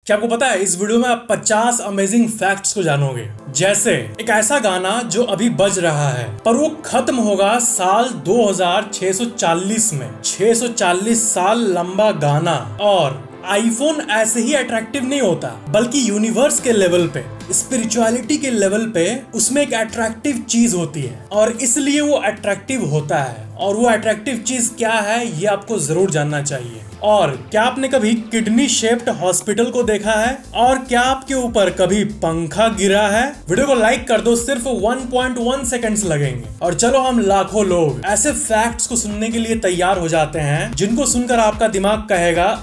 क्या आपको पता है इस वीडियो में आप 50 अमेजिंग फैक्ट्स को जानोगे। जैसे एक ऐसा गाना जो अभी बज रहा है पर वो खत्म होगा साल 2640 में। 640 साल लंबा गाना। और आईफोन ऐसे ही अट्रैक्टिव नहीं होता बल्कि यूनिवर्स के लेवल पे, स्पिरिचुअलिटी के लेवल पे उसमें एक अट्रैक्टिव चीज होती है और इसलिए वो अट्रैक्टिव होता है। और वो अट्रैक्टिव चीज क्या है ये आपको जरूर जानना चाहिए। और क्या आपने कभी किडनी शेप्ड हॉस्पिटल को देखा है? और क्या आपके ऊपर कभी पंखा गिरा है? वीडियो को लाइक कर दो, सिर्फ 1.1 सेकंड्स लगेंगे। और चलो हम लाखों लोग ऐसे फैक्ट्स को सुनने के लिए तैयार हो जाते हैं जिनको सुनकर आपका दिमाग कहेगा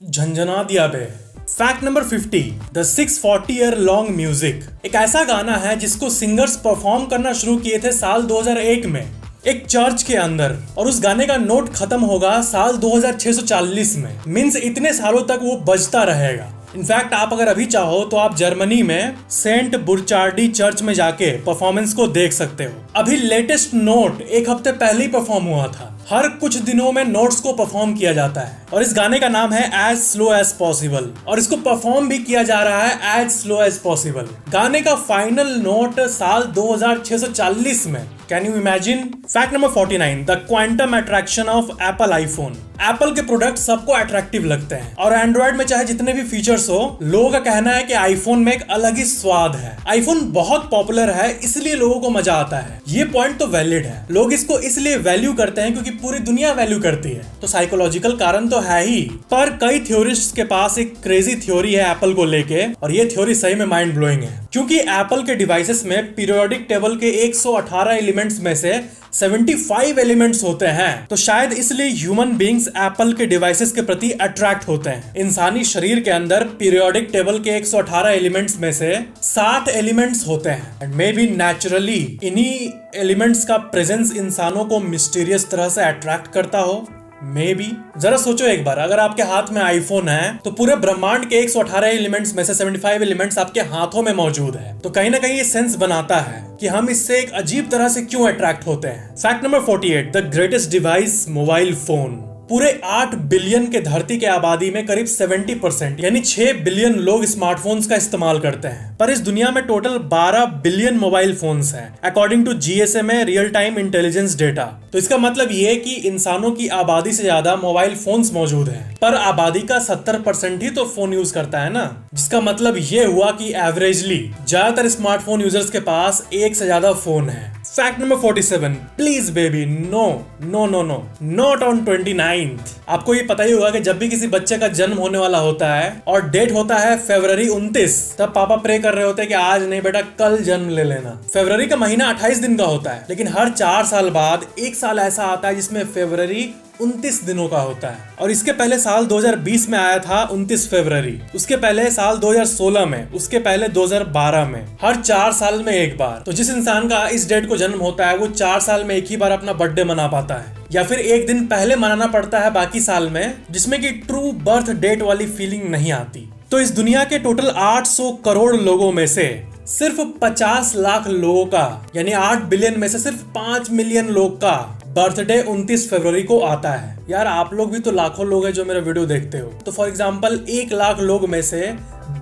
झंझना दिया बे। Fact number 50, the 640 year long music. एक ऐसा गाना है जिसको सिंगर्स परफॉर्म करना शुरू किए थे साल 2001 में एक चर्च के अंदर, और उस गाने का नोट खत्म होगा साल 2640 में। मीन्स इतने सालों तक वो बजता रहेगा। इनफैक्ट आप अगर अभी चाहो तो आप जर्मनी में सेंट बुरचार्डी चर्च में जाके परफॉर्मेंस को देख सकते हो। अभी लेटेस्ट नोट एक हफ्ते पहले ही परफॉर्म हुआ था। हर कुछ दिनों में नोट्स को परफॉर्म किया जाता है और इस गाने का नाम है एज स्लो एज पॉसिबल, और इसको परफॉर्म भी किया जा रहा है एज स्लो एज पॉसिबल। गाने का फाइनल नोट साल 2640 में। Can you imagine? Fact number 49, the quantum attraction of Apple iPhone. Apple के प्रोडक्ट सबको अट्रैक्टिव लगते हैं और एंड्रॉइड में चाहे जितने भी फीचर्स हो, लोगों का कहना है कि आईफोन में एक अलग ही स्वाद है। आईफोन बहुत पॉपुलर है इसलिए लोगों को मजा आता है। ये पॉइंट तो वैलिड है। लोग इसको इसलिए वैल्यू करते हैं क्योंकि पूरी दुनिया वैल्यू करती है, तो साइकोलॉजिकल कारण तो है ही। पर कई थ्योरिस्ट्स के पास एक क्रेजी थ्योरी है एप्पल को लेके, और ये थ्योरी सही में माइंड ब्लोइंग है। क्योंकि एप्पल के डिवाइसेस में पीरियोडिक टेबल के 118 एलिमेंट्स में से 75 एलिमेंट्स होते हैं, तो शायद इसलिए ह्यूमन बीइंग्स एप्पल के डिवाइसेस के प्रति अट्रैक्ट होते हैं। इंसानी शरीर के अंदर पीरियोडिक टेबल के 118 एलिमेंट्स में से 60 एलिमेंट्स होते हैं, एंड मे बी नेचुरली इन्हीं एलिमेंट्स का प्रेजेंस इंसानों को मिस्टीरियस तरह से अट्रैक्ट करता हो। मे बी जरा सोचो एक बार, अगर आपके हाथ में आईफोन है तो पूरे ब्रह्मांड के 118 एलिमेंट्स में से 75 एलिमेंट्स आपके हाथों में मौजूद है, तो कहीं ना कहीं ये सेंस बनाता है कि हम इससे एक अजीब तरह से क्यों अट्रैक्ट होते हैं। Fact number 48, the greatest device mobile phone. पूरे 8 बिलियन के धरती के आबादी में करीब 70% यानी 6 बिलियन लोग स्मार्टफोन्स का इस्तेमाल करते हैं, पर इस दुनिया में टोटल 12 बिलियन मोबाइल फोन्स हैं according to GSMA real time intelligence data. तो इसका मतलब ये कि इंसानों की आबादी से ज्यादा मोबाइल फोन्स मौजूद हैं, पर आबादी का 70% ही तो फोन यूज करता है ना, जिसका मतलब ये हुआ कि एवरेजली ज्यादातर स्मार्टफोन यूजर्स के पास एक से ज्यादा फोन है। Fact number 47, please baby no no no no not on 29th। आपको ये पता ही होगा कि जब भी किसी बच्चे का जन्म होने वाला होता है और डेट होता है फरवरी 29, तब पापा प्रे कर रहे होते हैं कि आज नहीं बेटा कल जन्म ले लेना। फरवरी का महीना 28 दिन का होता है, लेकिन हर 4 साल बाद एक साल ऐसा आता है जिसमें फरवरी 29 दिनों का होता है। और इसके पहले साल 2020 में आया था 29 फरवरी, उसके पहले साल 2016 में, उसके पहले 2012 में। हर 4 साल में एक बार। तो जिस इंसान का इस डेट को जन्म होता है वो 4 साल में एक ही बार अपना बर्थडे मना पाता है, या फिर एक दिन पहले मनाना पड़ता है बाकी साल में, जिसमें कि ट्रू बर्थ डेट वाली फीलिंग नहीं आती। तो इस दुनिया के टोटल 800 करोड़ लोगों में से सिर्फ 50 लाख लोगों का, यानी 8 बिलियन में से सिर्फ 5 मिलियन लोग का बर्थडे 29 फरवरी को आता है। यार आप लोग भी तो लाखों लोग हैं जो मेरा वीडियो देखते हो, तो फॉर एग्जांपल 1 लाख लोग में से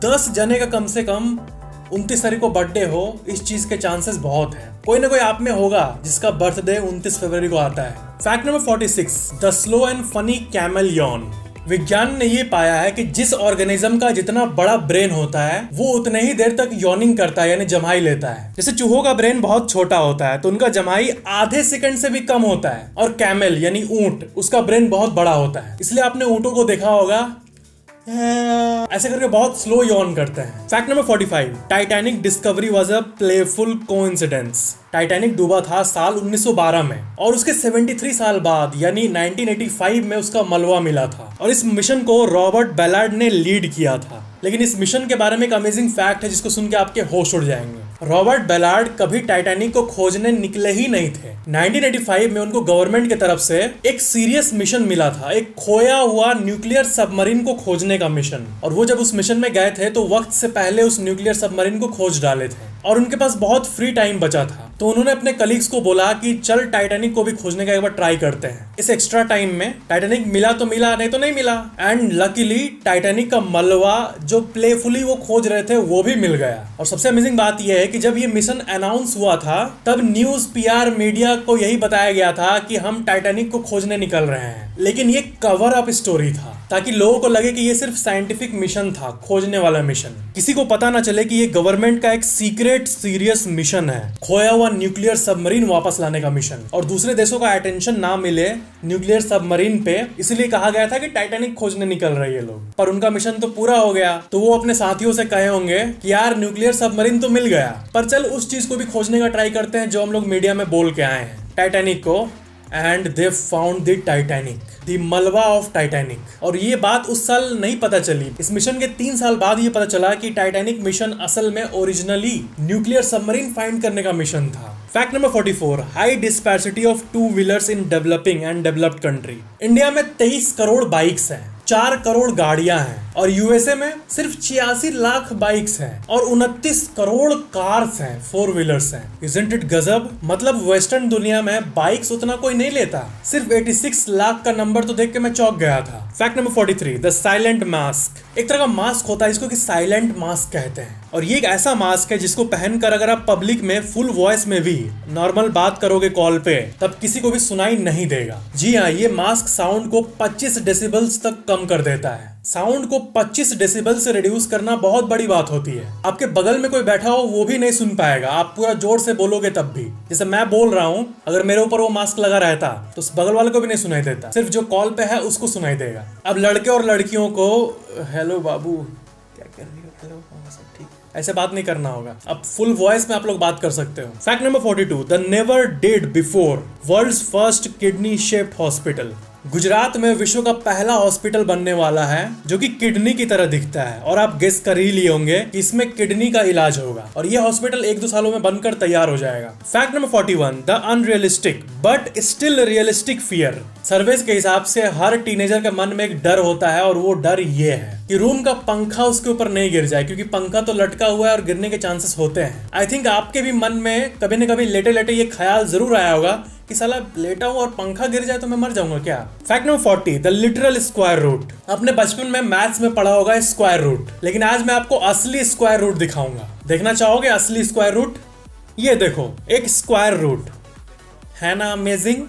10 जने का कम से कम 29 तारीख को बर्थडे हो, इस चीज के चांसेस बहुत है। कोई ना कोई आप में होगा जिसका बर्थडे 29 फरवरी को आता है। Fact number 46, the slow and funny camel Yon. विज्ञान ने ये पाया है कि जिस ऑर्गेनिज्म का जितना बड़ा ब्रेन होता है वो उतने ही देर तक यॉनिंग करता है, यानी जमाई लेता है। जैसे चूहों का ब्रेन बहुत छोटा होता है तो उनका जमाई आधे सेकंड से भी कम होता है, और कैमल यानी ऊंट, उसका ब्रेन बहुत बड़ा होता है, इसलिए आपने ऊंटों को देखा होगा ऐसे करके बहुत स्लो यॉन करते हैं। Fact number 45, Titanic discovery was a playful coincidence. Titanic डूबा था साल 1912 में और उसके 73 साल बाद यानी 1985 में उसका मलबा मिला था, और इस मिशन को रॉबर्ट बेलार्ड ने लीड किया था। लेकिन इस मिशन के बारे में एक अमेजिंग फैक्ट है जिसको सुन के आपके होश उड़ जाएंगे। रॉबर्ट बेलार्ड कभी टाइटैनिक को खोजने निकले ही नहीं थे। 1985 में उनको गवर्नमेंट की तरफ से एक सीरियस मिशन मिला था, एक खोया हुआ न्यूक्लियर सबमरीन को खोजने का मिशन, और वो जब उस मिशन में गए थे तो वक्त से पहले उस न्यूक्लियर सबमरीन को खोज डाले थे और उनके पास बहुत फ्री टाइम बचा था। तो उन्होंने अपने कलीग्स को बोला कि चल टाइटैनिक को भी खोजने का एक बार ट्राई करते हैं। इस एक्स्ट्रा टाइम में टाइटैनिक मिला तो मिला, नहीं तो नहीं मिला। एंड लकीली टाइटैनिक का मलबा जो प्लेफुली वो खोज रहे थे वो भी मिल गया। और सबसे अमेजिंग बात यह है कि जब ये मिशन अनाउंस हुआ था तब न्यूज, पीआर, मीडिया को यही बताया गया था कि हम टाइटैनिक को खोजने निकल रहे हैं। लेकिन ये कवर अप स्टोरी था ताकि लोगों को लगे कि ये सिर्फ साइंटिफिक मिशन था, खोजने वाला मिशन। किसी को पता ना चले कि ये गवर्नमेंट का एक सीक्रेट सीरियस मिशन है, खोया हुआ न्यूक्लियर सबमरीन वापस लाने का मिशन। और दूसरे देशों का अटेंशन ना मिले न्यूक्लियर सबमरीन पे, इसलिए कहा गया था कि टाइटैनिक खोजने निकल रहे हैं लोग। पर उनका मिशन तो पूरा हो गया, तो वो अपने साथियों से कहे होंगे कि यार न्यूक्लियर सबमरीन तो मिल गया, पर चल उस चीज को भी खोजने का ट्राई करते हैं जो हम लोग मीडिया में बोल के आए हैं, टाइटैनिक को। And they found the Titanic, the मलबा ऑफ टाइटैनिक। और ये बात उस साल नहीं पता चली, इस मिशन के 3 साल बाद ये पता चला कि टाइटैनिक मिशन असल में ओरिजिनली न्यूक्लियर सबमरीन फाइंड करने का मिशन था। Fact number 44, high disparity of 2 wheelers in developing and developed country. India में 23 करोड़ बाइक्स हैं, 4 करोड़ गाड़ियां हैं, और यूएसए में सिर्फ 86 लाख बाइक्स हैं और 29 करोड़ कार्स हैं, 4 व्हीलर्स हैं। Isn't it गजब? मतलब वेस्टर्न दुनिया में बाइक्स उतना कोई नहीं लेता। सिर्फ 86 लाख का नंबर तो देख के मैं चौंक गया था। Fact number 43, the silent mask. एक तरह का मास्क होता है जिसको कि साइलेंट मास्क कहते हैं, और ये एक ऐसा मास्क है जिसको पहनकर अगर आप पब्लिक में फुल वॉइस में भी नॉर्मल बात करोगे कॉल पे, तब किसी को भी सुनाई नहीं देगा। जी हाँ, ये मास्क साउंड को 25 डेसिबल्स तक कम कर देता है। साउंड को 25 डेसिबल से रिड्यूस करना बहुत बड़ी बात होती है। आपके बगल में कोई बैठा हो वो भी नहीं सुन पाएगा, आप पूरा जोर से बोलोगे तब भी। जैसे मैं बोल रहा हूँ, अगर मेरे ऊपर वो मास्क लगा रहता तो बगल वाले को भी नहीं सुनाई देता, सिर्फ जो कॉल पे है उसको सुनाई देगा। अब लड़के और लड़कियों को हेलो बाबू क्या कर रही हो, हेलो सब ठीक, ऐसे बात नहीं करना होगा। अब फुल वॉइस में आप लोग बात कर सकते हो। Fact number 42, the never did before world's first kidney shaped hospital. Gujarat में विश्व का पहला हॉस्पिटल बनने वाला है जो कि किडनी की तरह दिखता है, और आप गेस कर ही लिए होंगे कि इसमें किडनी का इलाज होगा, और ये हॉस्पिटल 1-2 सालों में बनकर तैयार हो जाएगा। Fact number 41, the unrealistic but still realistic fear. Surveys के हिसाब से हर टीनेजर के मन में एक डर होता है, और वो डर ये है कि रूम का पंखा उसके ऊपर नहीं गिर जाए, क्योंकि पंखा तो लटका हुआ है और गिरने के चांसेस होते हैं। आई थिंक आपके भी मन में कभी न कभी लेटे लेटे ये ख्याल जरूर आया होगा कि साला लेटा हूं और पंखा गिर जाए तो मैं मर जाऊंगा क्या। Fact number 40, the literal square root. आपने बचपन में मैथ्स में पढ़ा होगा स्क्वायर रूट, लेकिन आज मैं आपको असली स्क्वायर रूट दिखाऊंगा। देखना चाहोगे असली स्क्वायर रूट? ये देखो, एक स्क्वायर रूट है ना, अमेजिंग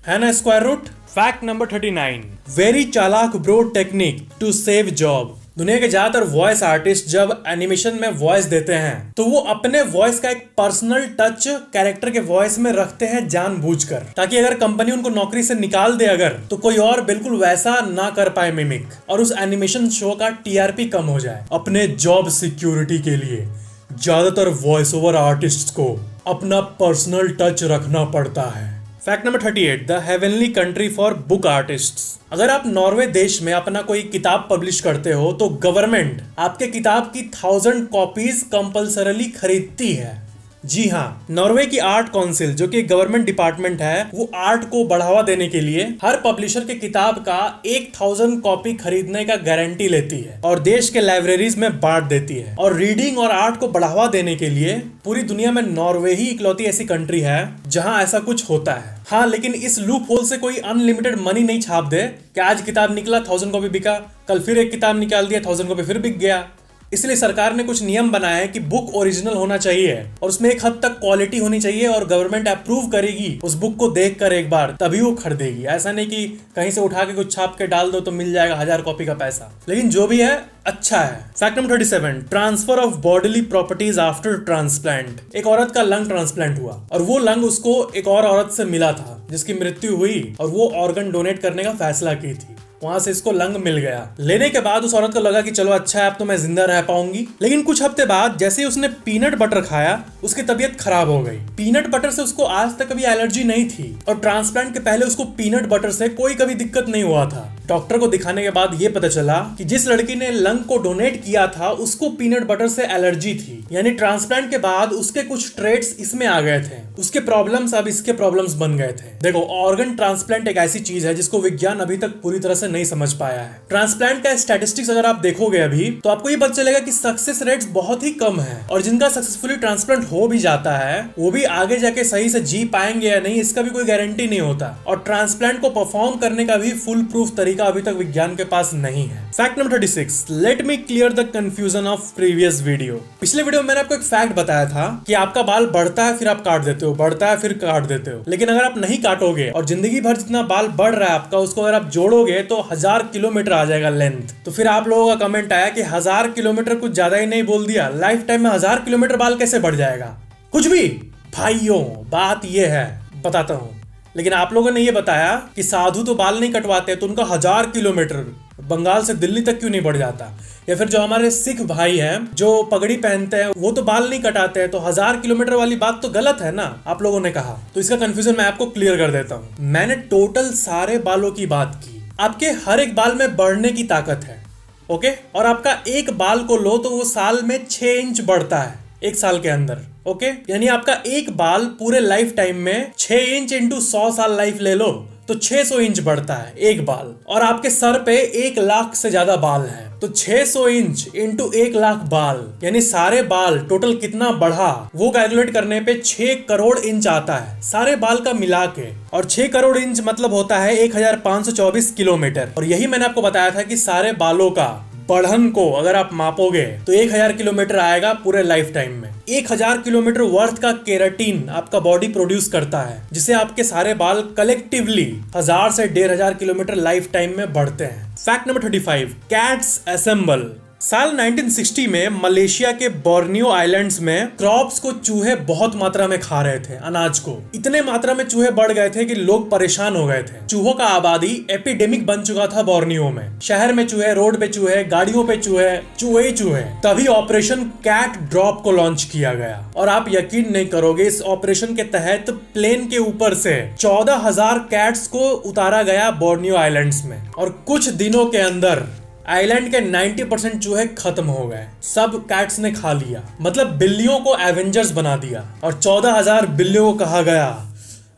है ना square root. Fact number 39, very चालाक bro technique to save job. दुनिया के ज्यादातर वॉइस आर्टिस्ट जब एनिमेशन में वॉइस देते हैं तो वो अपने वॉइस का एक पर्सनल टच कैरेक्टर के वॉइस में रखते हैं जानबूझकर, ताकि अगर कंपनी उनको नौकरी से निकाल दे अगर, तो कोई और बिल्कुल वैसा ना कर पाए मिमिक, और उस एनिमेशन शो का टीआरपी कम हो जाए। अपने जॉब सिक्योरिटी के लिए ज्यादातर वॉइस ओवर आर्टिस्ट को अपना पर्सनल टच रखना पड़ता है। Fact number 38, the heavenly country for book artists. अगर आप नॉर्वे देश में अपना कोई किताब पब्लिश करते हो तो गवर्नमेंट आपके किताब की 1000 कॉपीज कंपल्सरली खरीदती है। जी हाँ, नॉर्वे की आर्ट काउंसिल जो कि गवर्नमेंट डिपार्टमेंट है, वो आर्ट को बढ़ावा देने के लिए हर पब्लिशर के किताब का 1000 कॉपी खरीदने का गारंटी लेती है और देश के लाइब्रेरीज में बांट देती है। और रीडिंग और आर्ट को बढ़ावा देने के लिए पूरी दुनिया में नॉर्वे ही इकलौती ऐसी कंट्री है जहां ऐसा कुछ होता है। हाँ, लेकिन इस लूप होल से कोई अनलिमिटेड मनी नहीं छाप दे कि आज किताब निकला 1000 कॉपी बिका, कल फिर एक किताब निकाल दिया 1000 कॉपी फिर बिक गया। इसलिए सरकार ने कुछ नियम बनाए हैं कि बुक ओरिजिनल होना चाहिए और उसमें एक हद तक क्वालिटी होनी चाहिए और गवर्नमेंट अप्रूव करेगी उस बुक को देखकर एक बार, तभी वो खरीदेगी। ऐसा नहीं कि कहीं से उठा के कुछ छाप के डाल दो तो मिल जाएगा 1000 कॉपी का पैसा। लेकिन जो भी है अच्छा है। Fact number 37, transfer of bodily properties after transplant. एक औरत का लंग ट्रांसप्लांट हुआ और वो लंग उसको एक और औरत से मिला था जिसकी मृत्यु हुई और वो ऑर्गन डोनेट करने का फैसला की थी। वहां से इसको लंग मिल गया। लेने के बाद उस औरत को लगा कि चलो अच्छा है, अब तो मैं जिंदा रह पाऊंगी। लेकिन कुछ हफ्ते बाद जैसे ही उसने पीनट बटर खाया उसकी तबीयत खराब हो गई। पीनट बटर से उसको आज तक कभी एलर्जी नहीं थी और ट्रांसप्लांट के पहले उसको पीनट बटर से कोई कभी दिक्कत नहीं हुआ था। डॉक्टर को दिखाने के बाद ये पता चला कि जिस लड़की ने लंग को डोनेट किया था उसको पीनट बटर से एलर्जी थी, यानी ट्रांसप्लांट के बाद उसके कुछ ट्रेट्स इसमें आ गए थे, उसके प्रॉब्लम्स अब इसके प्रॉब्लम्स बन गए थे। देखो, ऑर्गन ट्रांसप्लांट एक ऐसी चीज है जिसको विज्ञान अभी तक पूरी तरह से नहीं समझ पाया है। ट्रांसप्लांट का स्टैटिस्टिक्स अगर आप देखोगे अभी तो आपको ये पता चलेगा कि सक्सेस रेट्स बहुत ही कम है, और जिनका सक्सेसफुली ट्रांसप्लांट हो भी जाता है वो भी आगे जाके सही से जी पाएंगे या नहीं इसका भी कोई गारंटी नहीं होता, और ट्रांसप्लांट को परफॉर्म करने का भी फुल प्रूफ तरीका अभी तक विज्ञान के पास नहीं है। Fact number 36, let me clear the confusion of previous video. पिछले वीडियो में मैंने आपको एक फैक्ट बताया था कि आपका बाल बढ़ता है फिर आप काट देते हो, बढ़ता है फिर काट देते हो, लेकिन अगर आप नहीं काटोगे और जिंदगी भर जितना बाल बढ़ रहा है आपका उसको अगर आप जोड़ोगे तो 1000 किलोमीटर आ जाएगा लेंथ। तो फिर आप लोगों का कमेंट आया कि 1000 किलोमीटर कुछ ज्यादा ही नहीं बोल दिया, लाइफ टाइम में 1000 किलोमीटर बाल कैसे बढ़ जाएगा? कुछ भी भाइयों, बात ये है, बताता हूं। लेकिन आप लोगों ने ये बताया कि साधु तो बाल नहीं कटवाते तो उनका 1000 किलोमीटर बंगाल से दिल्ली तक क्यों नहीं बढ़ जाता, या फिर जो हमारे सिख भाई हैं जो पगड़ी पहनते हैं वो तो बाल नहीं कटाते हैं, तो 1000 किलोमीटर वाली बात तो गलत है ना, आप लोगों ने कहा। तो इसका कंफ्यूजन मैं आपको क्लियर कर देता हूं। मैंने टोटल सारे बालों की बात की। आपके हर एक बाल में बढ़ने की ताकत है, ओके, और आपका एक बाल को लो तो वो साल में 6 इंच बढ़ता है एक साल के अंदर, ओके, यानी आपका एक बाल पूरे लाइफ टाइम में 6 इंच इंटू 100 साल लाइफ ले लो तो 600 इंच बढ़ता है एक बाल, और आपके सर पे 1 लाख से ज्यादा बाल है, तो 600 इंच इंटू 1 लाख बाल यानी सारे बाल टोटल कितना बढ़ा वो कैलकुलेट करने पे 6 करोड़ इंच आता है सारे बाल का मिला के, और 6 करोड़ इंच मतलब होता है 1524 किलोमीटर। और यही मैंने आपको बताया था कि सारे बालों का बढ़न को अगर आप मापोगे तो 1000 किलोमीटर आएगा पूरे लाइफ टाइम में। 1000 किलोमीटर वर्थ का केराटिन आपका बॉडी प्रोड्यूस करता है, जिसे आपके सारे बाल कलेक्टिवली 1000 से 1500 किलोमीटर लाइफ टाइम में बढ़ते हैं। Fact number 35, cats assemble. साल 1960 में मलेशिया के बोर्नियो आइलैंड्स में क्रॉप्स को चूहे बहुत मात्रा में खा रहे थे, अनाज को। इतने मात्रा में चूहे बढ़ गए थे कि लोग परेशान हो गए थे। चूहों का आबादी एपिडेमिक बन चुका था बोर्नियो में। शहर में चूहे, रोड पे चूहे, गाड़ियों पे चूहे, चूहे ही चूहे। तभी ऑपरेशन कैट ड्रॉप को लॉन्च किया गया, और आप यकीन नहीं करोगे इस ऑपरेशन के तहत प्लेन के ऊपर से 14,000 कैट्स को उतारा गया बोर्नियो आइलैंड्स में, और कुछ दिनों के अंदर आइलैंड के 90% चूहे खत्म हो गए, सब कैट्स ने खा लिया। मतलब बिल्लियों को एवेंजर्स बना दिया, और 14,000 बिल्लियों को कहा गया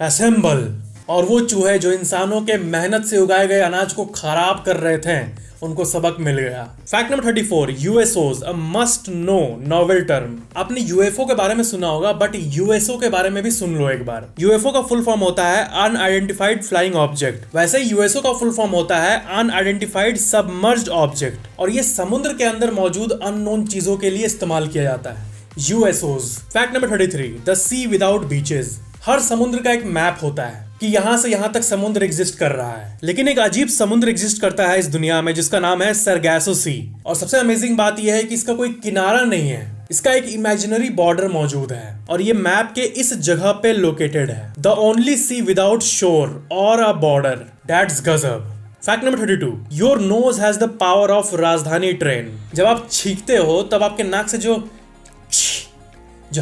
असेंबल, और वो चूहे जो इंसानों के मेहनत से उगाए गए अनाज को खराब कर रहे थे उनको सबक मिल गया। Fact number 34, USOs a must know novel term. आपने यूएफओ के बारे में सुना होगा, बट यूएसओ के बारे में भी सुन लो एक बार। यूएफओ का फुल फॉर्म होता है अनआइडेंटिफाइड फ्लाइंग ऑब्जेक्ट। वैसे यूएसओ का फुल फॉर्म होता है अनआइडेंटिफाइड सबमर्ज्ड ऑब्जेक्ट, और ये समुद्र के अंदर मौजूद अननोन चीजों के लिए इस्तेमाल किया जाता है, USOs. Fact number 33, the sea without beaches. हर समुद्र का एक मैप होता है कि यहां से यहां तक समुद्र एग्जिस्ट कर रहा है, लेकिन एक अजीब समुद्र एग्जिस्ट करता है इस दुनिया में जिसका नाम है सरगैसो सी। और सबसे अमेजिंग बात यह है कि इसका कोई किनारा नहीं है, इसका एक इमेजिनरी बॉर्डर मौजूद है, और ये मैप के इस जगह पे लोकेटेड है। द ओनली सी विदाउट शोर और अ बॉर्डर, दैट्स गजब। Fact number 32, your nose has the power of राजधानी ट्रेन। जब आप छींकते हो तब आपके नाक से जो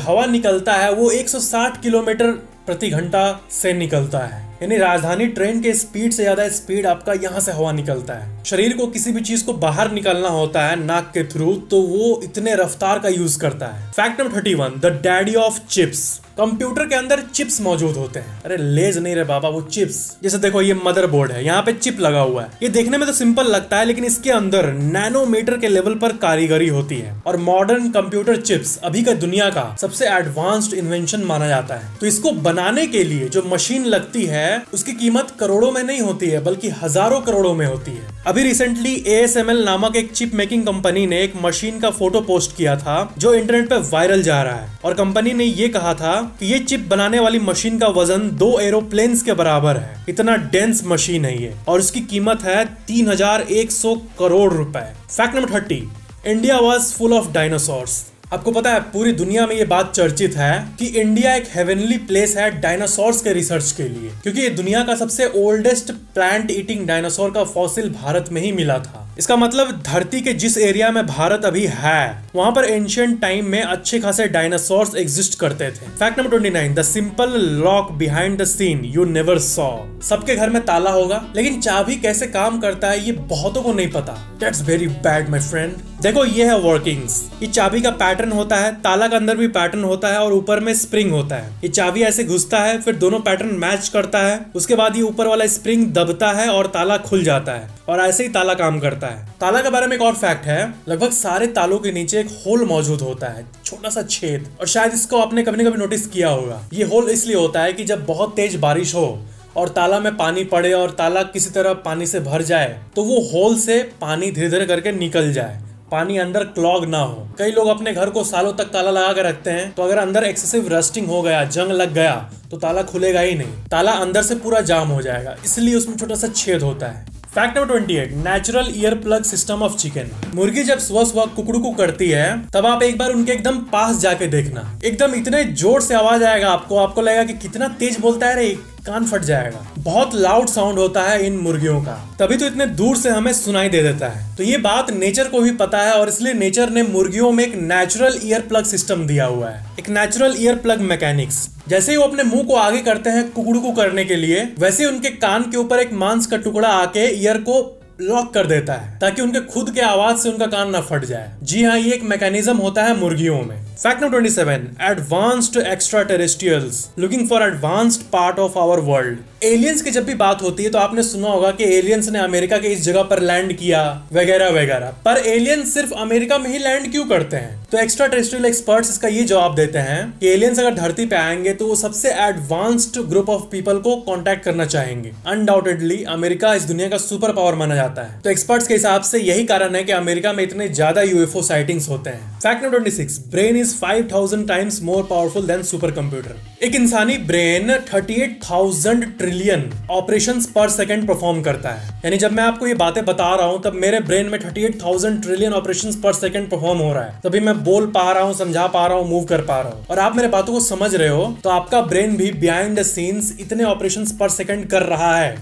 हवा निकलता है वो 160 किलोमीटर प्रति घंटा से निकलता है, यानी राजधानी ट्रेन के स्पीड से ज्यादा स्पीड आपका यहाँ से हवा निकलता है। शरीर को किसी भी चीज को बाहर निकलना होता है नाक के थ्रू, तो वो इतने रफ्तार का यूज करता है। Fact number 31, the daddy of chips. Computer के अंदर चिप्स मौजूद होते हैं। अरे लेज नहीं रे बाबा, वो चिप्स। जैसे देखो ये मदरबोर्ड है, यहाँ पे चिप लगा हुआ है। ये देखने में तो सिंपल लगता है, लेकिन इसके अंदर नैनोमीटर के लेवल पर कारीगरी होती है, और मॉडर्न कंप्यूटर चिप्स अभी का दुनिया का सबसे एडवांस्ड इन्वेंशन माना जाता है। तो इसको बनाने के लिए जो मशीन लगती है उसकी कीमत करोड़ों में नहीं होती है, बल्कि हजारों करोड़ों में होती है। अभी रिसेंटली ASML नामक एक चिप मेकिंग कंपनी ने एक मशीन का फोटो पोस्ट किया था जो इंटरनेट पे वायरल जा रहा है, और कंपनी ने ये कहा था कि ये चिप बनाने वाली मशीन का वजन 2 एरोप्लेन्स के बराबर है। इतना डेंस मशीन है ये, और इसकी कीमत है 3100 करोड़ रुपए। Fact number 30, India was full of dinosaurs. आपको पता है पूरी दुनिया में ये बात चर्चित है कि इंडिया एक हेवनली प्लेस है डायनासोर्स के रिसर्च के लिए, क्योंकि ये दुनिया का सबसे ओल्डेस्ट प्लांट ईटिंग डायनासोर का फॉसिल भारत में ही मिला था। इसका मतलब धरती के जिस एरिया में भारत अभी है वहां पर एंशिएंट टाइम में अच्छे खासे डायनासोर्स एग्जिस्ट करते थे। Fact number 29, the simple lock behind the seen you never saw. सबके घर में ताला होगा, लेकिन चाबी कैसे काम करता है ये बहुतों को नहीं पता। That's very bad my friend. देखो ये है वर्किंग्स, ये चाबी का पैटर्न होता है, ताला का अंदर भी पैटर्न होता है और ऊपर में स्प्रिंग होता है। ये चाबी ऐसे घुसता है, फिर दोनों पैटर्न मैच करता है, उसके बाद ये ऊपर वाला स्प्रिंग दबता है और ताला खुल जाता है और ऐसे ही ताला काम करता है। ताला के बारे में एक और फैक्ट है, लगभग सारे तालों के नीचे एक होल मौजूद होता है, छोटा सा छेद, और शायद इसको आपने कभी न कभी नोटिस किया होगा। ये होल इसलिए होता है कि जब बहुत तेज बारिश हो और ताला में पानी पड़े और ताला किसी तरह पानी से भर जाए तो वो होल से पानी धीरे धीरे करके निकल जाए, पानी अंदर क्लॉग ना हो। कई लोग अपने घर को सालों तक ताला लगा के रखते हैं, तो अगर अंदर एक्सेसिव रस्टिंग हो गया, जंग लग गया, तो ताला खुलेगा ही नहीं, ताला अंदर से पूरा जाम हो जाएगा, इसलिए उसमें छोटा सा छेद होता है। Fact number 28, natural ear plug system of chicken. मुर्गी जब सुबह सुबह कुकड़ू करती है तब आप एक बार उनके एकदम पास जाके देखना, एकदम इतने जोर से आवाज आएगा आपको लगेगा कि कितना तेज बोलता है रे, कान फट जाएगा। बहुत लाउड साउंड होता है इन मुर्गियों का, तभी तो इतने दूर से हमें सुनाई दे देता है। तो ये बात नेचर को भी पता है और इसलिए नेचर ने मुर्गियों में एक नेचुरल ईयर प्लग सिस्टम दिया हुआ है, एक नेचुरल ईयर प्लग मैकेनिक्स। जैसे ही वो अपने मुंह को आगे करते हैं कुकड़ू करने के लिए, वैसे उनके कान के ऊपर एक मांस का टुकड़ा आके ईयर को लॉक कर देता है ताकि उनके खुद के आवाज से उनका कान ना फट जाए। जी हाँ, ये एक मैकेनिज्म होता है मुर्गियों में। Fact number 27, advanced extraterrestrials looking for advanced part of our world. Aliens की जब भी बात होती है तो आपने सुना होगा कि एलियंस ने अमेरिका के इस जगह पर लैंड किया वगैरह वगैरह, पर एलियंस सिर्फ अमेरिका में ही लैंड क्यों करते हैं? तो एक्स्ट्रा टेरेस्ट्रियल एक्सपर्ट्स इसका ये जवाब देते हैं कि एलियंस अगर धरती पे आएंगे तो वो सबसे एडवांस्ड ग्रुप ऑफ पीपल को कांटेक्ट करना चाहेंगे। अनडाउटेडली अमेरिका इस दुनिया का सुपर पावर माना जाता है, तो एक्सपर्ट्स के हिसाब से यही कारण है कि अमेरिका में इतने ज्यादा यूएफओ साइटिंग्स होते हैं। Fact number 26, brain is 5000 times more powerful than super computer. एक इंसानी ब्रेन 38,000 ट्रिलियन ऑपरेशंस पर सेकंड परफॉर्म करता है। यानी जब मैं आपको ये बातें बता रहा हूं तब मेरे ब्रेन में 38,000 ट्रिलियन ऑपरेशंस पर सेकंड परफॉर्म हो रहा है, तभी मैं बोल पा रहा हूं, समझा पा रहा हूं, मूव कर पा रहा हूं। और आप मेरे बातों को समझ रहे हो तो आपका ब्रेन भी बिहाइंड द सीन्स इतने ऑपरेशंस पर सेकंड कर रहा है,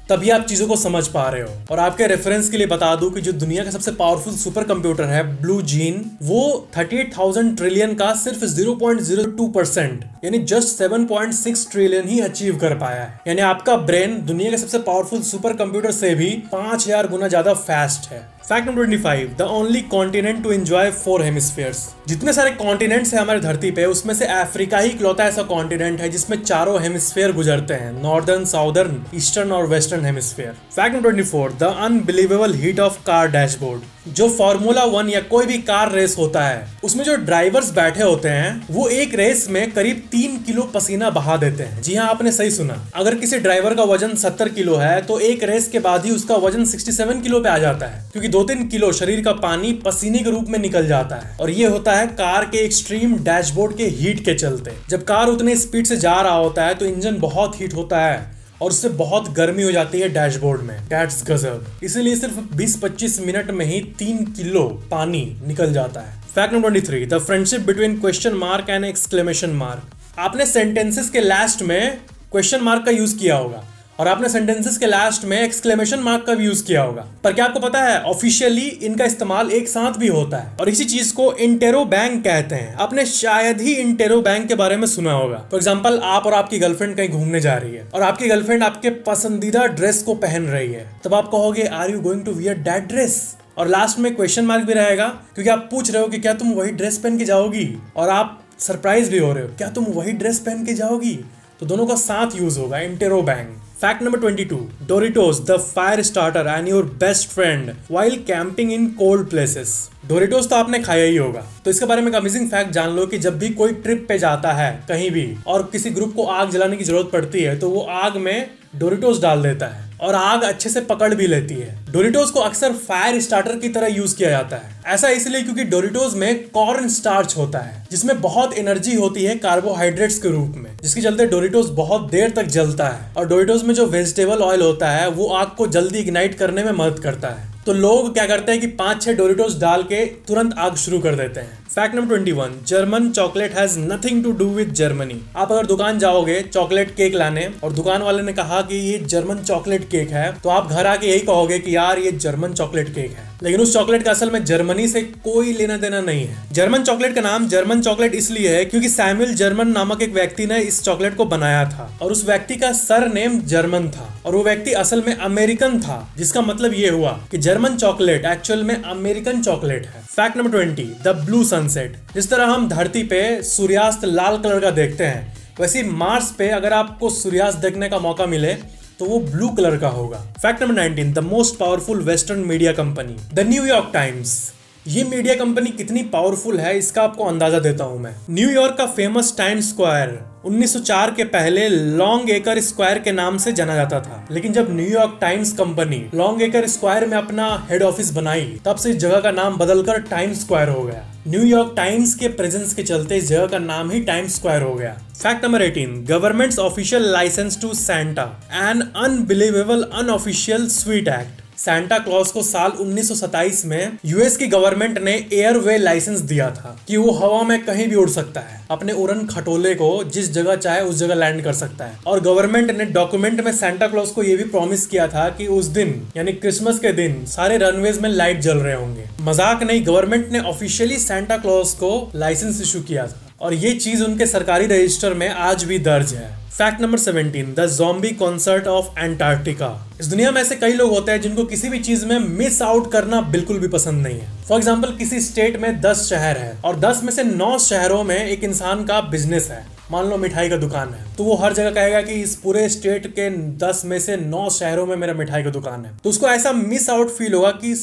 तभी आप चीजों को समझ पा रहे हो। और आपके रेफरेंस के लिए बता दूं कि जो दुनिया का सबसे पावरफुल सुपर कंप्यूटर है ब्लू जीन, वो 38,000 ट्रिलियन का सिर्फ 0.02% यानी जस्ट 7.6 ट्रिलियन ही अचीव कर पाया है। यानी आपका ब्रेन दुनिया के सबसे पावरफुल सुपर कंप्यूटर से भी 5000 गुना ज्यादा फास्ट है। Fact number 25, the only continent to enjoy 4 hemispheres. जितने सारे कॉन्टिनेंट्स हैं हमारी धरती पे, उसमें से अफ्रीका ही इकलौता ऐसा कॉन्टिनेंट है जिसमें 4 हेमिस्फीयर गुजरते हैं, नॉर्दर्न, साउदर्न, ईस्टर्न और western hemisphere. Fact number 24, the unbelievable heat of car dashboard. जो फार्मूला 1 या कोई भी कार रेस होता है उसमें जो ड्राइवर्स बैठे होते हैं वो एक रेस में करीब 3 किलो पसीना बहा देते हैं। जी हाँ, आपने सही सुना। अगर किसी ड्राइवर का वजन 70 किलो है तो एक रेस के बाद ही उसका वजन 67 किलो पे आ जाता है, क्योंकि 2-3 किलो शरीर का पानी पसीने के रूप में निकल जाता है। और ये होता है कार के एक्सट्रीम डैशबोर्ड के हीट के चलते। जब कार उतने स्पीड से जा रहा होता है तो इंजन बहुत हीट होता है और उससे बहुत गर्मी हो जाती है डैशबोर्ड में। दैट्स गजब। इसीलिए सिर्फ 20-25 मिनट में ही 3 किलो पानी निकल जाता है। Fact number 23, the friendship between question mark and exclamation mark. आपने सेंटेंसेस के लास्ट में क्वेश्चन मार्क का यूज किया होगा और आपने सेंटेंसेस के लास्ट में एक्सक्लेमेशन मार्क का भी यूज किया होगा, पर क्या आपको पता है ऑफिशियली इनका इस्तेमाल एक साथ भी होता है और इसी चीज को इंटेरोबैंग कहते हैं। आपने शायद ही इंटेरोबैंग के बारे में सुना होगा। फॉर एग्जांपल, आप और आपकी गर्लफ्रेंड कहीं घूमने जा रही है और आपकी गर्लफ्रेंड आपके पसंदीदा ड्रेस को पहन रही है, तब आप कहोगे are you going to wear that dress, और लास्ट में क्वेश्चन मार्क भी रहेगा क्योंकि आप पूछ रहे हो कि क्या तुम वही ड्रेस पहन के जाओगी, और आप सरप्राइज भी हो रहे हो क्या तुम वही ड्रेस पहन के जाओगी, तो दोनों का साथ यूज होगा, interrobang. Fact number 22, Doritos the fire starter and your best friend while camping in cold places. Doritos तो आपने खाया ही होगा, तो इसके बारे में एक अमेजिंग फैक्ट जान लो कि जब भी कोई ट्रिप पे जाता है कहीं भी और किसी ग्रुप को आग जलाने की जरूरत पड़ती है तो वो आग में डोरिटोस डाल देता है और आग अच्छे से पकड़ भी लेती है। डोरिटोस को अक्सर फायर स्टार्टर की तरह यूज किया जाता है। ऐसा इसलिए क्योंकि डोरिटोस में कॉर्न स्टार्च होता है जिसमें बहुत एनर्जी होती है कार्बोहाइड्रेट्स के रूप में, जिसके चलते डोरिटोस बहुत देर तक जलता है। और डोरिटोस में जो वेजिटेबल ऑयल होता है वो आग को जल्दी इग्नाइट करने में मदद करता है। तो लोग क्या करते हैं कि 5-6 डोरिटोस डाल के तुरंत आग शुरू कर देते हैं। Fact number 21, German chocolate has nothing to do with Germany. आप अगर दुकान जाओगे चॉकलेट केक लाने और दुकान वाले ने कहा कि ये जर्मन चॉकलेट केक है, तो आप घर आके यही कहोगे कि यार ये जर्मन चॉकलेट केक है। लेकिन उस चॉकलेट का असल में जर्मनी से कोई लेना देना नहीं है। जर्मन चॉकलेट का नाम जर्मन चॉकलेट इसलिए है क्योंकि सैमुअल जर्मन नामक एक व्यक्ति ने इस चॉकलेट को बनाया था और उस व्यक्ति का सर नेम जर्मन था और वो व्यक्ति असल में अमेरिकन था, जिसका मतलब ये हुआ कि जर्मन चॉकलेट एक्चुअल में अमेरिकन चॉकलेट है। Fact number 20, the blue sunset. जिस तरह हम धरती पे सूर्यास्त लाल कलर का देखते हैं, वैसे मार्स पे अगर आपको सूर्यास्त देखने का मौका मिले तो वो ब्लू कलर का होगा। Fact number 19, the most powerful western media company, the New York times. ये मीडिया कंपनी कितनी पावरफुल है इसका आपको अंदाजा देता हूं मैं। न्यूयॉर्क का फेमस टाइम्स स्क्वायर 1904 के पहले लॉन्ग एकर स्क्वायर के नाम से जाना जाता था, लेकिन जब न्यूयॉर्क टाइम्स कंपनी लॉन्ग एकर स्क्वायर में अपना हेड ऑफिस बनाई तब से इस जगह का नाम बदलकर टाइम्स स्क्वायर हो गया। न्यूयॉर्क टाइम्स के प्रेजेंस के चलते इस जगह का नाम ही टाइम्स स्क्वायर हो गया। Fact number 18, government's official licence to Santa, an unbelievable unofficial sweet act. Santa Claus को साल 1927 में यूएस की गवर्नमेंट ने एयरवे लाइसेंस दिया था कि वो हवा में कहीं भी उड़ सकता है, अपने उड़न खटोले को जिस जगह चाहे उस जगह लैंड कर सकता है। और गवर्नमेंट ने डॉक्यूमेंट में सैंटा क्लॉज को ये भी प्रॉमिस किया था कि उस दिन यानी क्रिसमस के दिन सारे रनवेज में लाइट जल रहे होंगे। मजाक नहीं, गवर्नमेंट ने ऑफिशियली सैंटा क्लॉज को लाइसेंस इशू किया था और ये चीज उनके सरकारी रजिस्टर में आज भी दर्ज है। Fact number 17, the zombie concert of Antarctica. इस दुनिया में ऐसे कई लोग होते हैं जिनको किसी भी चीज में मिस आउट करना बिल्कुल भी पसंद नहीं है। फॉर एग्जाम्पल, किसी स्टेट में 10 शहर है और 10 में से 9 शहरों में एक इंसान का बिजनेस है। मान लो मिठाई का दुकान है, तो वो हर जगह कहेगा कि इस पूरे स्टेट के 10 में से 9 शहरों में मेरा मिठाई का दुकान है। तो उसको ऐसा मिस आउट फील होगा कि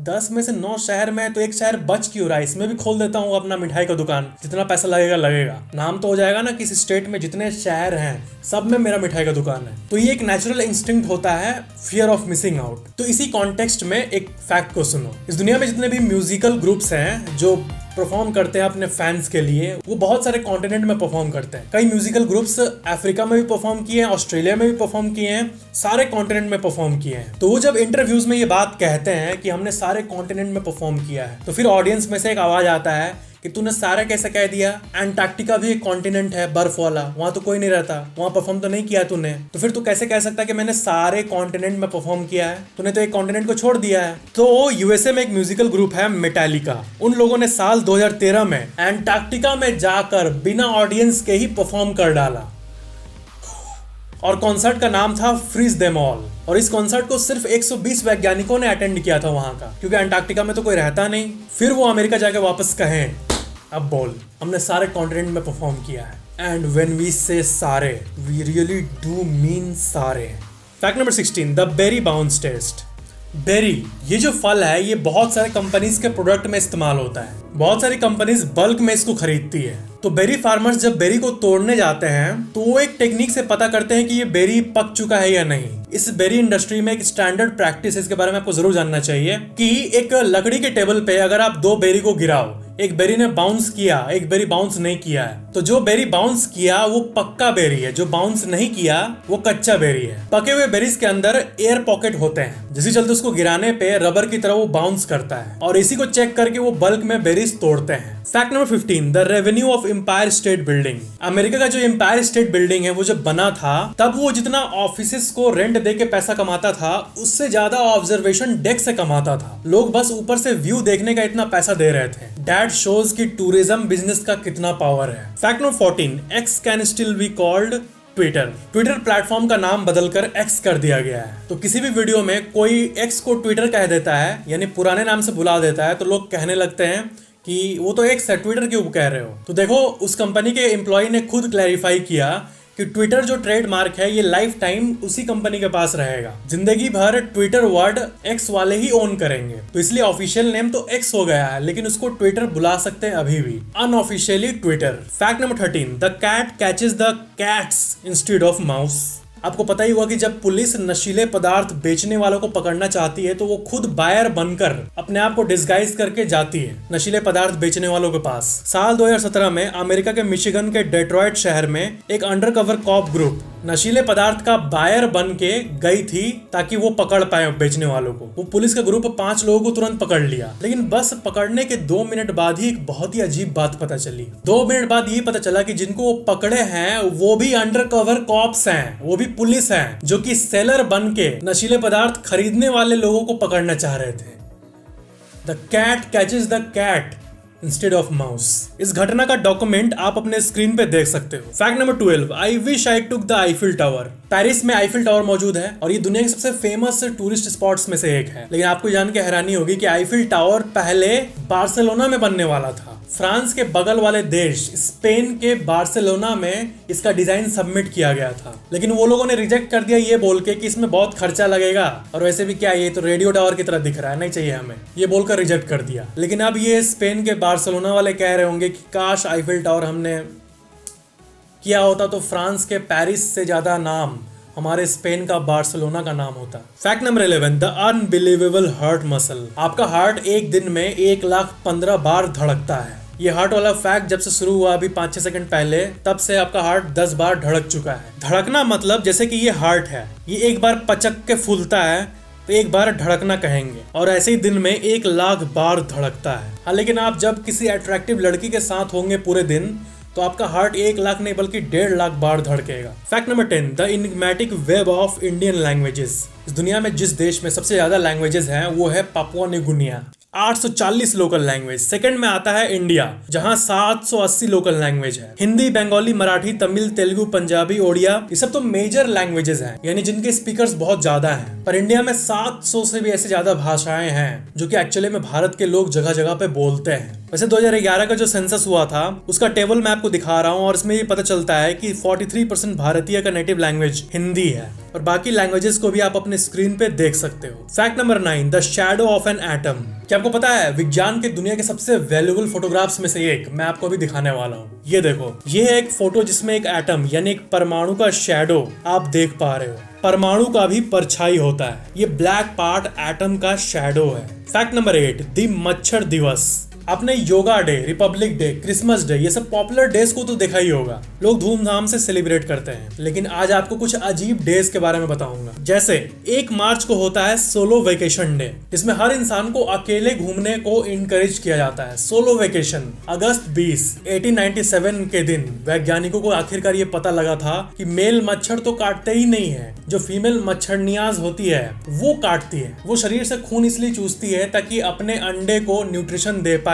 10 में से 9 शहर में तो एक शहर बच क्यों रहा है, इसमें भी खोल देता हूँ अपना मिठाई का दुकान, जितना पैसा लगेगा लगेगा। नाम तो हो जाएगा ना, किसी स्टेट में जितने शहर हैं सब में मेरा मिठाई का दुकान है। तो ये एक नेचुरल इंस्टिंक्ट होता है, फियर ऑफ मिसिंग आउट। तो इसी कॉन्टेक्स्ट में एक फैक्ट को सुनो। इस दुनिया में जितने भी म्यूजिकल ग्रुप्स हैं जो परफॉर्म करते हैं अपने फैंस के लिए, वो बहुत सारे कॉन्टिनेंट में परफॉर्म करते हैं। कई म्यूजिकल ग्रुप्स अफ्रीका में भी परफॉर्म किए हैं, ऑस्ट्रेलिया में भी परफॉर्म किए हैं, सारे कॉन्टिनेंट में परफॉर्म किए हैं। तो वो जब इंटरव्यूज में ये बात कहते हैं कि हमने सारे कॉन्टिनेंट में परफॉर्म किया है, तो फिर ऑडियंस में से एक आवाज आता है कि तूने सारा कैसे कह दिया, एंटार्क्टिका भी एक कॉन्टिनेंट है बर्फ वाला, वहां तो कोई नहीं रहता, वहां परफॉर्म तो नहीं किया तूने, तो फिर तू कैसे कह सकता है कि मैंने सारे कॉन्टिनेंट में परफॉर्म किया है, तूने तो एक कॉन्टिनेंट को छोड़ दिया है। तो यूएसए में एक म्यूजिकल ग्रुप है मेटालिका, उन लोगों ने साल 2013 में एंटार्क्टिका में जाकर बिना ऑडियंस के ही परफॉर्म कर डाला और कॉन्सर्ट का नाम था फ्रीज देम ऑल। और इस कॉन्सर्ट को सिर्फ 120 वैज्ञानिकों ने अटेंड किया था वहां का, क्योंकि अंटार्कटिका में तो कोई रहता नहीं। फिर वो अमेरिका जाके वापस कहें, अब बोल हमने सारे कॉन्टिनेंट में परफॉर्म किया है। And when we say sorry, we really do mean sorry. Fact number 16, the berry bounce test. Berry, ये जो फल है ये बहुत सारे कंपनीज के प्रोडक्ट में इस्तेमाल होता है। बहुत सारी कंपनीज बल्क में इसको खरीदती है। तो बेरी फार्मर्स जब बेरी को तोड़ने जाते हैं तो वो एक टेक्निक से पता करते हैं कि ये बेरी पक चुका है या नहीं। इस बेरी इंडस्ट्री में एक स्टैंडर्ड प्रैक्टिस है, इसके बारे में आपको जरूर जानना चाहिए कि एक लकड़ी के टेबल पे अगर आप 2 बेरी को गिराओ, एक बेरी ने बाउंस किया, एक बेरी बाउंस नहीं किया है, तो जो बेरी बाउंस किया वो पक्का बेरी है, जो बाउंस नहीं किया वो कच्चा बेरी है। पके हुए बेरीज के अंदर एयर पॉकेट होते हैं, जिसके चलते उसको गिराने पे रबर की तरह वो बाउंस करता है और इसी को चेक करके वो बल्क में बेरीज तोड़ते हैं। Fact number 15, the revenue of Empire State Building. America का जो एम्पायर स्टेट बिल्डिंग है वो जब बना था तब वो जितना ऑफिसेस को रेंट दे के पैसा कमाता था उससे ज्यादा ऑब्जर्वेशन डेक से कमाता था। लोग बस ऊपर से व्यू देखने का इतना पैसा दे रहे थे। दैट शोज कि टूरिज्म बिजनेस का कितना पावर है। Fact number 14, x can still be called Twitter. Twitter platform का नाम बदलकर एक्स कर दिया गया है। तो किसी भी वीडियो में कोई एक्स को ट्विटर कह देता है, यानी पुराने नाम से बुला देता है, तो लोग कहने लगते हैं कि वो तो एक्स है, ट्विटर क्यों कह रहे हो। तो देखो, उस कंपनी के एम्प्लॉय ने खुद क्लैरिफाई किया कि ट्विटर जो ट्रेडमार्क है ये लाइफ टाइम उसी कंपनी के पास रहेगा, जिंदगी भर ट्विटर वर्ड एक्स वाले ही ओन करेंगे। तो इसलिए ऑफिशियल नेम तो एक्स हो गया है, लेकिन उसको ट्विटर बुला सकते हैं अभी भी, unofficially Twitter. Fact number 13, the cat catches the cats instead of mouse. आपको पता ही हुआ कि जब पुलिस नशीले पदार्थ बेचने वालों को पकड़ना चाहती है तो वो खुद बायर बनकर अपने आप को डिस्गाइज करके जाती है नशीले पदार्थ बेचने वालों के पास। साल 2017 में अमेरिका के मिशिगन के डेट्रॉइट शहर में एक अंडरकवर कॉप ग्रुप नशीले पदार्थ का बायर बन के गई थी ताकि वो पकड़ पाए बेचने वालों को। वो पुलिस का ग्रुप 5 लोगों को तुरंत पकड़ लिया, लेकिन बस पकड़ने के 2 मिनट बाद ही एक बहुत ही अजीब बात पता चली। 2 मिनट बाद ये पता चला कि जिनको वो पकड़े हैं वो भी अंडरकवर कॉप्स हैं, वो भी पुलिस हैं, जो कि सेलर बन के नशीले पदार्थ खरीदने वाले लोगों को पकड़ना चाह रहे थे। The cat catches the cat instead of mouse. इस घटना का डॉक्यूमेंट आप अपने स्क्रीन पे देख सकते हो। Fact number 12, I wish I took the Eiffel tower. Paris में आईफिल टावर मौजूद है और ये दुनिया के सबसे फेमस टूरिस्ट स्पॉट्स में से एक है। लेकिन आपको जान के हैरानी होगी कि आईफिल टावर पहले बार्सिलोना में बनने वाला था। फ्रांस के बगल वाले देश स्पेन के बार्सिलोना में इसका डिजाइन सबमिट किया गया था, लेकिन वो लोगों ने रिजेक्ट कर दिया ये बोल के कि इसमें बहुत खर्चा लगेगा और वैसे भी क्या ये तो रेडियो टावर की तरह दिख रहा है, नहीं चाहिए हमें, ये बोलकर रिजेक्ट कर दिया। लेकिन अब ये स्पेन के बार्सिलोना वाले कह रहे होंगे कि काश आईफिल टावर हमने किया होता तो फ्रांस के पेरिस से ज्यादा नाम हमारे स्पेन का बार्सिलोना का नाम होता। Fact number 11, the unbelievable heart muscle. आपका हार्ट एक दिन में 1,15,000 बार धड़कता है। ये हार्ट वाला फैक्ट जब से शुरू हुआ अभी 5-6 सेकंड पहले, तब से आपका हार्ट 10 बार धड़क चुका है। धड़कना मतलब जैसे कि ये हार्ट है, ये एक बार पचक के फूलता है तो एक बार धड़कना कहेंगे, और ऐसे ही दिन में 1,00,000 बार धड़कता है। हाँ, लेकिन आप जब किसी अट्रैक्टिव लड़की के साथ होंगे पूरे दिन तो आपका हार्ट 1,00,000 नहीं बल्कि 1,50,000 बार धड़केगा। Fact number 10, the enigmatic web of Indian languages. इस दुनिया में जिस देश में सबसे ज्यादा लैंग्वेजेस हैं वो है Papua new Guinea, 840 local language. Second में आता है इंडिया, जहां 780 लोकल लैंग्वेज है। हिंदी, बंगाली, मराठी, तमिल, तेलुगु, पंजाबी, ओडिया, ये सब तो मेजर लैंग्वेजेस हैं, यानी जिनके स्पीकर्स बहुत ज्यादा हैं। पर इंडिया में 700 से भी ऐसे ज्यादा भाषाएं हैं जो कि एक्चुअली में भारत के लोग जगह जगह पे बोलते हैं। वैसे 2011 का जो सेंसस हुआ था उसका टेबल मैं आपको दिखा रहा हूँ और इसमें ये पता चलता है कि 43% भारतीय का नेटिव लैंग्वेज हिंदी है, और बाकी लैंग्वेजेस को भी आप अपने स्क्रीन पे देख सकते हो। Fact number 9, the shadow of an atom. क्या आपको पता है विज्ञान के दुनिया के सबसे वैल्यूएबल फोटोग्राफ्स में से एक मैं आपको अभी दिखाने वाला हूँ। ये देखो, ये है एक फोटो जिसमें एक एटम यानी एक परमाणु का शैडो आप देख पा रहे हो। परमाणु का भी परछाई होता है, ये ब्लैक पार्ट एटम का शैडो है। फैक्ट नंबर 8, द मच्छर दिवस। आपने yoga day, Republic day, Christmas day, ये सब पॉपुलर डेज को तो देखा ही होगा, लोग धूमधाम से सेलिब्रेट करते हैं। लेकिन आज आपको कुछ अजीब डेज के बारे में बताऊंगा। जैसे 1 मार्च को होता है सोलो वेकेशन डे, जिसमें हर इंसान को अकेले घूमने को इनकरेज किया जाता है। Solo vacation. अगस्त 20, 1897 के दिन वैज्ञानिकों को आखिरकार ये पता लगा था कि मेल मच्छर तो काटते ही नहीं है, जो फीमेल मच्छरनियाज होती है वो काटती है। वो शरीर से खून इसलिए चूसती है ताकि अपने अंडे को न्यूट्रिशन दे पाए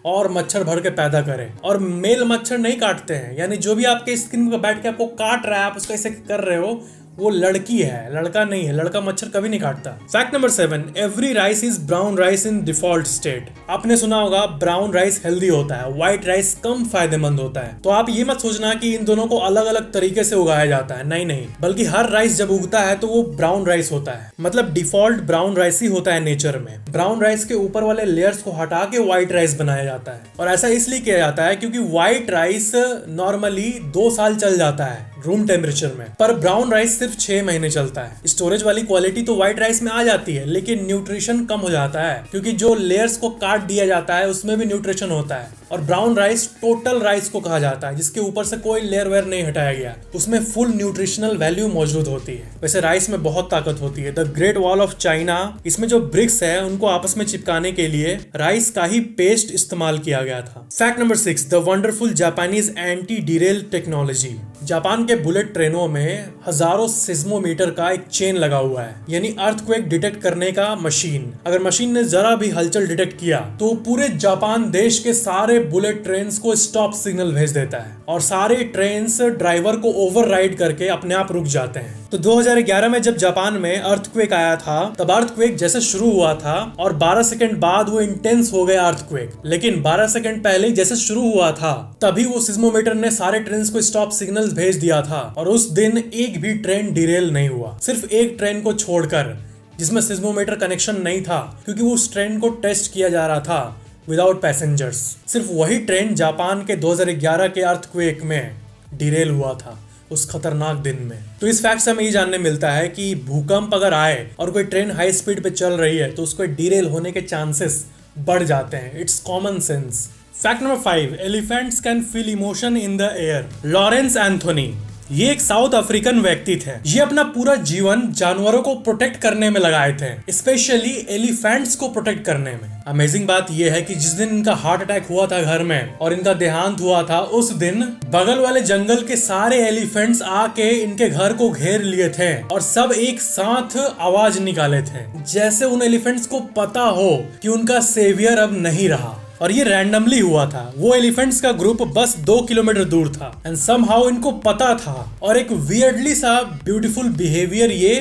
और मच्छर भर के पैदा करे, और मेल मच्छर नहीं काटते हैं, यानी जो भी आपके स्किन पर बैठ के आपको काट रहा है, आप उसको ऐसे कर रहे हो, वो लड़की है, लड़का नहीं है। लड़का मच्छर कभी नहीं काटता। Fact number 7, every rice is brown rice in default state. आपने सुना होगा ब्राउन राइस हेल्दी होता है, व्हाइट राइस कम फायदेमंद होता है। तो आप ये मत सोचना कि इन दोनों को अलग अलग तरीके से उगाया जाता है, नहीं नहीं, बल्कि हर राइस जब उगता है तो वो ब्राउन राइस होता है, मतलब डिफॉल्ट ब्राउन राइस ही होता है नेचर में। ब्राउन राइस के ऊपर वाले लेयर्स को हटा के व्हाइट राइस बनाया जाता है, और ऐसा इसलिए किया जाता है क्योंकि व्हाइट राइस नॉर्मली 2 साल चल जाता है रूम टेम्परेचर में, पर ब्राउन राइस सिर्फ 6 महीने चलता है। स्टोरेज वाली क्वालिटी तो व्हाइट राइस में आ जाती है, लेकिन न्यूट्रिशन कम हो जाता है क्योंकि जो लेयर्स को काट दिया जाता है उसमें भी न्यूट्रिशन होता है। और ब्राउन राइस टोटल राइस को कहा जाता है, जिसके ऊपर से कोई लेयर वेयर नहीं हटाया गया, उसमें फुल न्यूट्रिशनल वैल्यू मौजूद होती है। वैसे राइस में बहुत ताकत होती है। The great wall of China, इसमें जो ब्रिक्स है उनको आपस में चिपकाने के लिए राइस का ही पेस्ट इस्तेमाल किया गया था। Fact number 6, the wonderful Japanese anti Daryl technology. Japan के बुलेट ट्रेनों में हजारों सिस्मोमीटर का एक चेन लगा हुआ है, यानी अर्थक्वेक डिटेक्ट करने का मशीन। अगर मशीन ने जरा भी हलचल डिटेक्ट किया तो पूरे जापान देश के सारे बुलेट ट्रेन्स को स्टॉप सिग्नल भेज देता है, और सारे ट्रेन्स ड्राइवर को ओवरराइड करके अपने आप रुक जाते हैं। तो 2011 में जब जापान में अर्थक्वेक आया था, तब अर्थक्वेक जैसे शुरू हुआ था और 12 सेकंड बाद वो इंटेंस हो गया अर्थक्वेक, लेकिन 12 सेकंड पहले जैसे शुरू हुआ था तभी वो सिस्मोमीटर ने सारे ट्रेन्स को स्टॉप सिग्नल्स भेज दिया था, और उस दिन एक भी ट्रेन डिरेल नहीं हुआ, सिर्फ एक ट्रेन को छोड़कर जिसमें सिस्मोमीटर कनेक्शन नहीं था, क्योंकि वो उस ट्रेन को टेस्ट किया जा रहा था विदाउट पैसेंजर्स। सिर्फ वही ट्रेन जापान के 2011 के अर्थक्वेक में डिरेल हुआ था उस खतरनाक दिन में। तो इस फैक्ट से हमें ये जानने मिलता है कि भूकंप अगर आए और कोई ट्रेन हाई स्पीड पे चल रही है तो उसको डिरेल होने के चांसेस बढ़ जाते हैं। It's common sense. Fact number 5, elephants can feel emotion in the air. Lawrence Anthony, ये एक साउथ अफ्रीकन व्यक्ति थे। ये अपना पूरा जीवन जानवरों को प्रोटेक्ट करने में लगाए थे, स्पेशली एलिफेंट्स को प्रोटेक्ट करने में। अमेजिंग बात यह है कि जिस दिन इनका हार्ट अटैक हुआ था घर में और इनका देहांत हुआ था, उस दिन बगल वाले जंगल के सारे एलिफेंट्स आके इनके घर को घेर लिए थे और सब एक साथ आवाज निकाले थे, जैसे उन एलिफेंट्स को पता हो कि उनका सेवियर अब नहीं रहा। और ये रैंडमली हुआ था। वो एलिफेंट्स का ग्रुप बस 2 किलोमीटर दूर था एंड समहाउ इनको पता था और एक वियर्डली सा ब्यूटीफुल बिहेवियर ये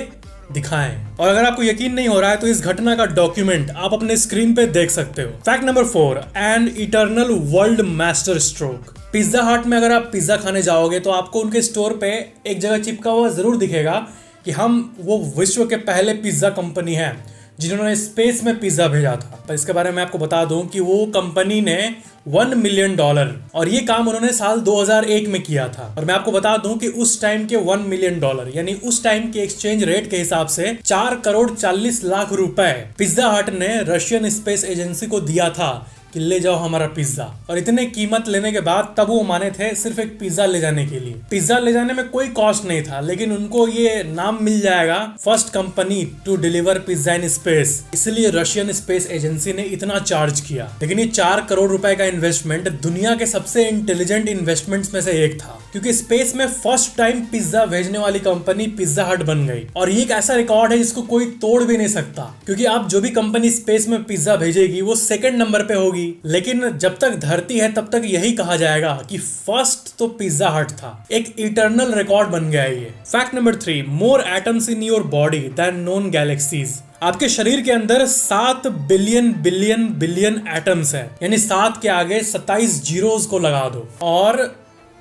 दिखाएं। और अगर आपको यकीन नहीं हो रहा है तो इस घटना का डॉक्यूमेंट आप अपने स्क्रीन पे देख सकते हो। Fact number 4, an eternal world master stroke. Pizza हट में अगर आप पिज्जा खाने जाओगे तो आपको उनके स्टोर पे एक जगह चिपका हुआ जरूर दिखेगा कि हम वो विश्व के पहले पिज्जा कंपनी है जिन्होंने स्पेस में पिज्जा भेजा था। पर इसके बारे में आपको बता दूं कि वो कंपनी ने $1 मिलियन और ये काम उन्होंने साल 2001 में किया था। और मैं आपको बता दूं कि उस टाइम के $1 मिलियन यानी उस टाइम के एक्सचेंज रेट के हिसाब से 4,40,00,000 रुपए पिज्जा हट ने रशियन स्पेस एजेंसी को दिया था कि ले जाओ हमारा पिज्जा। और इतने कीमत लेने के बाद तब वो माने थे सिर्फ एक पिज्जा ले जाने के लिए। पिज्जा ले जाने में कोई कॉस्ट नहीं था, लेकिन उनको ये नाम मिल जाएगा first company to deliver pizza in space, इसलिए रशियन स्पेस एजेंसी ने इतना चार्ज किया। लेकिन ये 4 करोड़ रुपए का इन्वेस्टमेंट दुनिया के सबसे इंटेलिजेंट इन्वेस्टमेंट्स में से एक था, क्योंकि स्पेस में फर्स्ट टाइम पिज्जा भेजने वाली कंपनी पिज्जा हट बन गई। और ये एक ऐसा रिकॉर्ड है जिसको कोई तोड़ भी नहीं सकता, क्योंकि आप जो भी कंपनी स्पेस में पिज्जा भेजेगी वो सेकंड नंबर पे होगी, लेकिन जब तक धरती है तब तक यही कहा जाएगा कि फर्स्ट तो पिज्जा हट था। एक इटर्नल रिकॉर्ड बन गया ये। Fact number 3, more atoms in your body than known galaxies. आपके शरीर के अंदर 7 बिलियन बिलियन बिलियन एटम्स है, यानी 7 के आगे 27 जीरोस को लगा दो और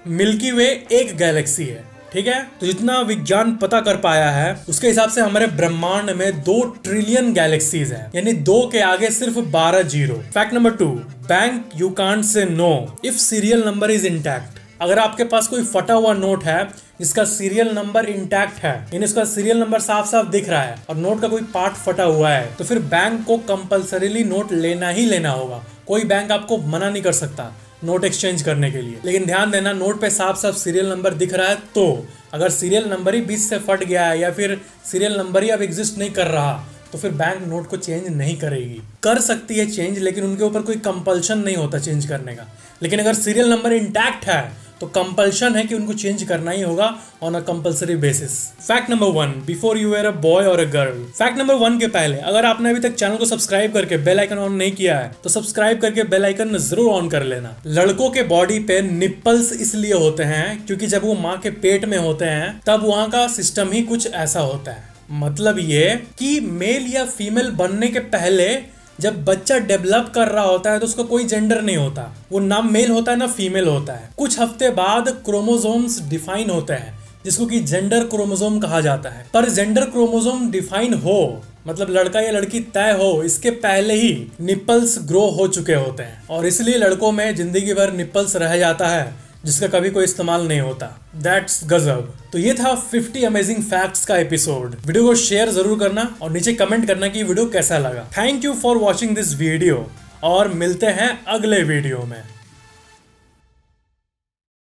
मिल्की वे एक गैलेक्सी है। ठीक है, तो जितना विज्ञान पता कर पाया है उसके हिसाब से हमारे ब्रह्मांड में 2 ट्रिलियन गैलेक्सीज हैं, यानी 2 के आगे सिर्फ 12 zero. Fact number 2, bank you can't say know if serial number is intact. अगर आपके पास कोई फटा हुआ नोट है जिसका सीरियल नंबर इंटैक्ट है, यानी उसका सीरियल नंबर साफ साफ दिख रहा है और नोट का कोई पार्ट फटा हुआ है, तो फिर बैंक को कंपल्सरीली नोट लेना ही लेना होगा। कोई बैंक आपको मना नहीं कर सकता नोट एक्सचेंज करने के लिए। लेकिन ध्यान देना, नोट पे साफ साफ सीरियल नंबर दिख रहा है, तो अगर सीरियल नंबर ही बीच से फट गया है या फिर सीरियल नंबर ही अब एग्जिस्ट नहीं कर रहा, तो फिर बैंक नोट को चेंज नहीं करेगी। कर सकती है चेंज, लेकिन उनके ऊपर कोई कंपल्शन नहीं होता चेंज करने का। लेकिन अगर सीरियल नंबर इंटैक्ट है तो कंपल्शन है कि उनको चेंज करना ही होगा on a compulsory basis. Fact number 1, before you were a boy और अ गर्ल। फैक्ट नंबर 1 के पहले अगर आपने अभी तक चैनल को सब्सक्राइब करके बेल आइकन ऑन नहीं किया है तो सब्सक्राइब करके बेल आइकन जरूर ऑन कर लेना। लड़कों के बॉडी पे निप्पल्स इसलिए होते हैं क्योंकि जब वो माँ के पेट में होते हैं तब वहाँ का सिस्टम ही कुछ ऐसा होता है। मतलब ये कि मेल या फीमेल बनने के पहले जब बच्चा डेवलप कर रहा होता है तो उसका कोई जेंडर नहीं होता, वो ना मेल होता है ना फीमेल होता है। कुछ हफ्ते बाद क्रोमोसोम्स डिफाइन होते हैं जिसको कि जेंडर क्रोमोसोम कहा जाता है। पर जेंडर क्रोमोसोम डिफाइन हो, मतलब लड़का या लड़की तय हो, इसके पहले ही निप्पल्स ग्रो हो चुके होते हैं और इसलिए लड़कों में जिंदगी भर निप्पल्स रह जाता है जिसका कभी कोई इस्तेमाल नहीं होता। दैट्स गजब। तो ये था 50 अमेजिंग फैक्ट्स का एपिसोड। वीडियो को शेयर जरूर करना और नीचे कमेंट करना कि वीडियो कैसा लगा। Thank you for watching this video और मिलते हैं अगले वीडियो में।